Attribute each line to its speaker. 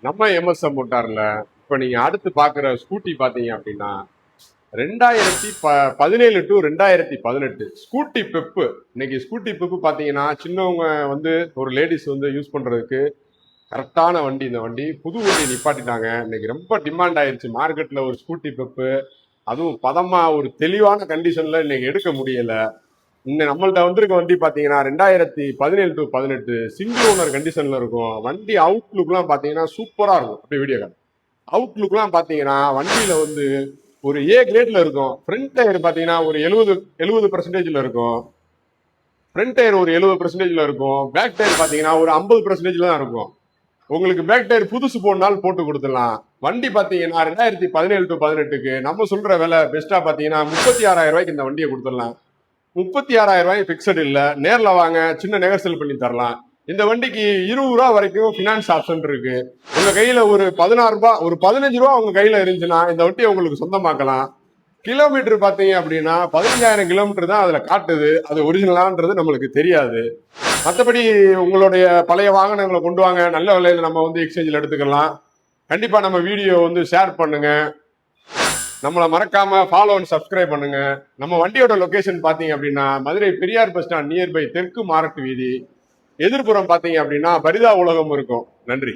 Speaker 1: நம்ம எம்எஸ்எம் மோட்டார்ல இப்ப நீங்க அடுத்து பாக்குற ஸ்கூட்டி பாத்தீங்க அப்படின்னா 2017 டு 2018 ஸ்கூட்டி பெப்பு. இன்னைக்கு ஸ்கூட்டி பெப்பு பாத்தீங்கன்னா சின்னவங்க வந்து ஒரு லேடிஸ் வந்து யூஸ் பண்றதுக்கு கரெக்டான வண்டி. இந்த வண்டி புது வண்டி நிப்பாட்டிட்டாங்க. இன்னைக்கு ரொம்ப டிமாண்ட் ஆயிருச்சு மார்க்கெட்ல ஒரு ஸ்கூட்டி பெப்பு. அதுவும் பதமா ஒரு தெளிவான கண்டிஷன்ல இன்னைக்கு எடுக்க முடியல. இன்னும் நம்மள்ட்ட வந்திருக்க வண்டி பாத்தீங்கன்னா 2017 டு 18 சிங்கிள் ஓனர் கண்டிஷன்ல இருக்கும். வண்டி அவுட்லுக்லாம் பாத்தீங்கன்னா சூப்பரா இருக்கும். அப்படி வீடியோ கால் அவுட்லுக்லாம் பாத்தீங்கன்னா வண்டியில வந்து ஒரு ஏ கிரேட்ல இருக்கும். ஃப்ரண்ட் டயர் பாத்தீங்கன்னா ஒரு 70% இருக்கும். ஃப்ரண்ட் டயர் ஒரு 70% இருக்கும். பேக் டயர் பாத்தீங்கன்னா ஒரு 50% தான் இருக்கும். உங்களுக்கு பேக் டயர் புதுசு போனாலும் போட்டு கொடுத்துடலாம். வண்டி பாத்தீங்கன்னா 2017 டு 18க்கு நம்ம சொல்ற விலை பெஸ்டா பாத்தீங்கன்னா 36,000 ரூபாய்க்கு இந்த வண்டியை கொடுத்துடலாம். 36,000 ரூபாய் பிக்சட் இல்ல, நேர்ல வாங்க, சின்ன நெகோசியேட் பண்ணி தரலாம். இந்த வண்டிக்கு 20 ரூபா வரைக்கும் பினான்ஸ் ஆப்ஷன் இருக்கு. உங்க கையில ஒரு 16 ரூபாய், ஒரு 15 ரூபா உங்க கையில இருந்துச்சுன்னா இந்த வண்டியை உங்களுக்கு சொந்தமாக்கலாம். கிலோமீட்டர் பாத்தீங்க அப்படின்னா 15,000 கிலோமீட்டர் தான் அதுல காட்டுது. அது ஒரிஜினலான்றது நம்மளுக்கு தெரியாது. மற்றபடி உங்களுடைய பழைய வாகனங்களை கொண்டு வாங்க, நல்ல விலையில நம்ம வந்து எக்ஸ்சேஞ்சில் எடுத்துக்கலாம். கண்டிப்பா நம்ம வீடியோ வந்து ஷேர் பண்ணுங்க. நம்மளை மறக்காம ஃபாலோ அண்ட் சப்ஸ்கிரைப் பண்ணுங்க. நம்ம வண்டியோட லொகேஷன் பாத்தீங்க அப்படின்னா Madurai Periyar bus stand nearby தெற்கு மாரட்டு வீதி. எதிர்ப்புறம் பாத்தீங்க அப்படின்னா பரிதா உலகம் இருக்கும். நன்றி.